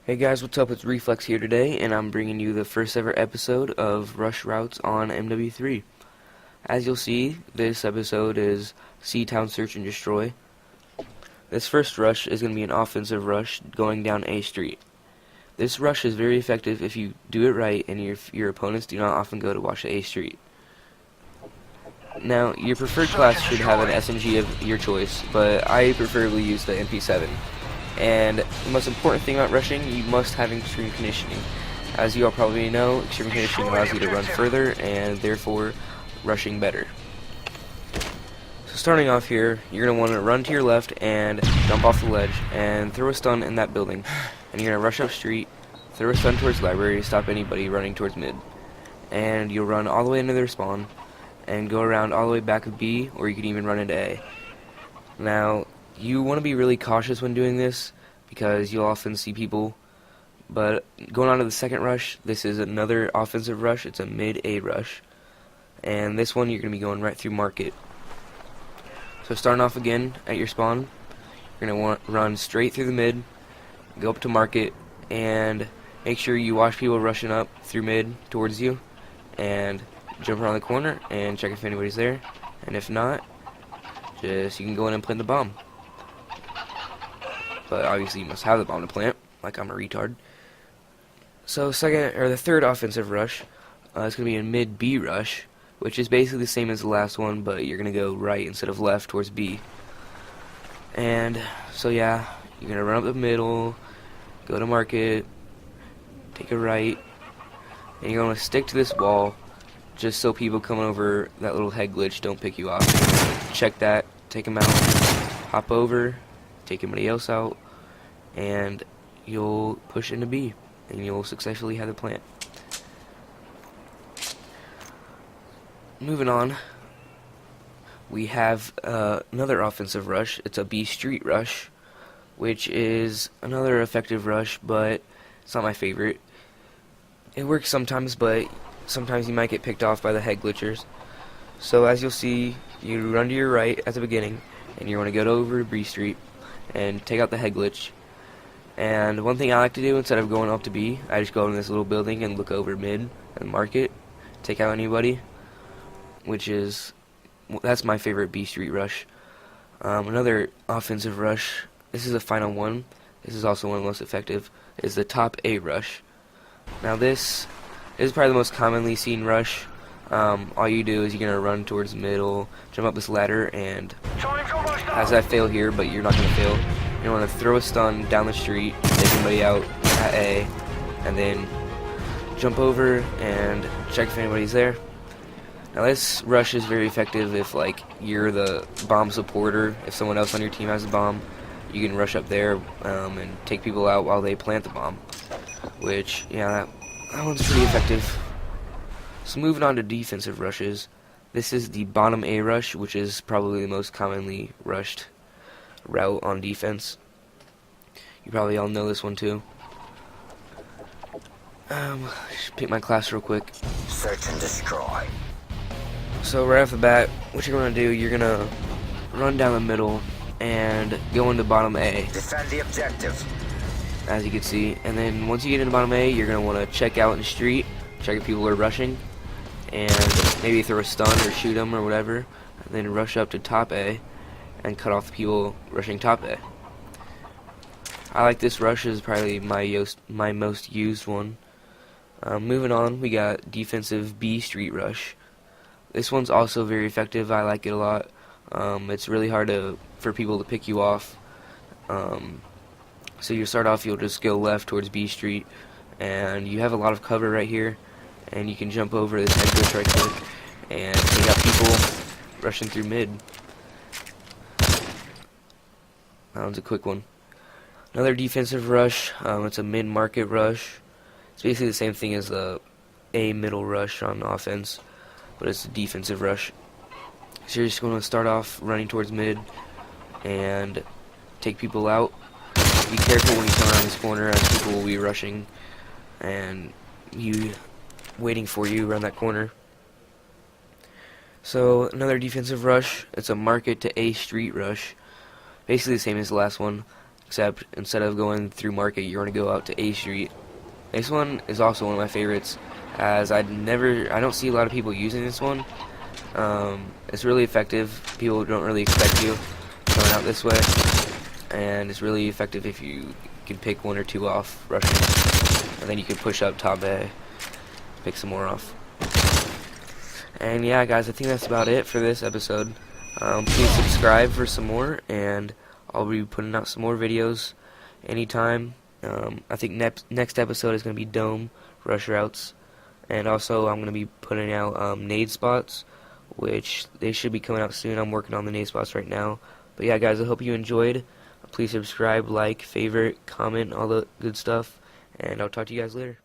Hey guys, what's up? It's Reflex here today, and I'm bringing you the first ever episode of Rush Routes on MW3. As you'll see, this episode is Seatown Search and Destroy. This first rush is going to be an offensive rush going down A Street. This rush is very effective if you do it right and your opponents do not often go to watch A Street. Now, your preferred class should have an SnD of your choice, but I preferably use the MP7. And the most important thing about rushing, you must have extreme conditioning. As you all probably know, extreme conditioning allows you to run further and therefore rushing better. So starting off here, you're going to want to run to your left and jump off the ledge and throw a stun in that building. And you're going to rush up street, throw a stun towards library to stop anybody running towards mid. And you'll run all the way into their spawn and go around all the way back of B, or you can even run into A. Now, you want to be really cautious when doing this because you'll often see people, but going on to the second rush, this is another offensive rush. It's a mid-A rush, and this one you're going to be going right through market. So starting off again at your spawn, you're going to want to run straight through the mid, go up to market, and make sure you watch people rushing up through mid towards you, and jump around the corner and check if anybody's there, and if not, you can go in and plant the bomb. But obviously you must have the bomb to plant, like I'm a retard. So the third offensive rush is going to be a mid-B rush, which is basically the same as the last one, but you're going to go right instead of left towards B. And so yeah, you're going to run up the middle, go to market, take a right, and you're going to stick to this wall just so people coming over that little head glitch don't pick you off. Check that, take them out, hop over, take anybody else out, and you'll push into B, and you'll successfully have the plant. Moving on, we have another offensive rush. It's a B Street rush, which is another effective rush, but it's not my favorite. It works sometimes, but sometimes you might get picked off by the head glitchers. So as you'll see, you run to your right at the beginning, and you want to go over to B Street and take out the head glitch. And one thing I like to do, instead of going up to B, I just go in this little building and look over mid and mark it, take out anybody, that's my favorite B Street rush. Another offensive rush, this is the final one, this is also one of the most effective, is the top A rush. Now this is probably the most commonly seen rush. All you do is you're going to run towards the middle, jump up this ladder, and as I fail here, but you're not going to fail, you want to throw a stun down the street, take somebody out at A, and then jump over and check if anybody's there. Now this rush is very effective if you're the bomb supporter. If someone else on your team has a bomb, you can rush up there and take people out while they plant the bomb, which, yeah, that one's pretty effective. So moving on to defensive rushes, this is the bottom A rush, which is probably the most commonly rushed route on defense. You probably all know this one too. Just pick my class real quick. Search and destroy. So right off the bat, what you're going to do, you're going to run down the middle and go into bottom A. Defend the objective. As you can see, and then once you get into bottom A, you're going to want to check out in the street, check if people are rushing, and maybe throw a stun or shoot them or whatever, and then rush up to top A and cut off the people rushing top A. I like this rush, is probably my most used one. Moving on, we got defensive B Street rush. This one's also very effective. I like it a lot. It's really hard for people to pick you off. So you start off, you'll just go left towards B Street, and you have a lot of cover right here, and you can jump over this head glitch right quick and take out people rushing through mid. That one's a quick one. Another defensive rush, it's a mid-market rush. It's basically the same thing as the A middle rush on offense, but it's a defensive rush. So you're just going to start off running towards mid and take people out. Be careful when you come around this corner, as people will be rushing and waiting for you around that corner. So another defensive rush, it's a market to A street rush. Basically the same as the last one. except instead of going through Market, you're going to go out to A Street. This one is also one of my favorites, as I don't see a lot of people using this one. It's really effective. People don't really expect you going out this way, and it's really effective if you can pick one or two off rushing, and then you can push up top A, pick some more off. And yeah, guys, I think that's about it for this episode. Please subscribe for some more, and I'll be putting out some more videos anytime. I think next episode is going to be Dome rush routes, and also I'm going to be putting out nade spots, which they should be coming out soon. I'm working on the nade spots right now. But yeah, guys, I hope you enjoyed. Please subscribe, like, favorite, comment, all the good stuff, and I'll talk to you guys later.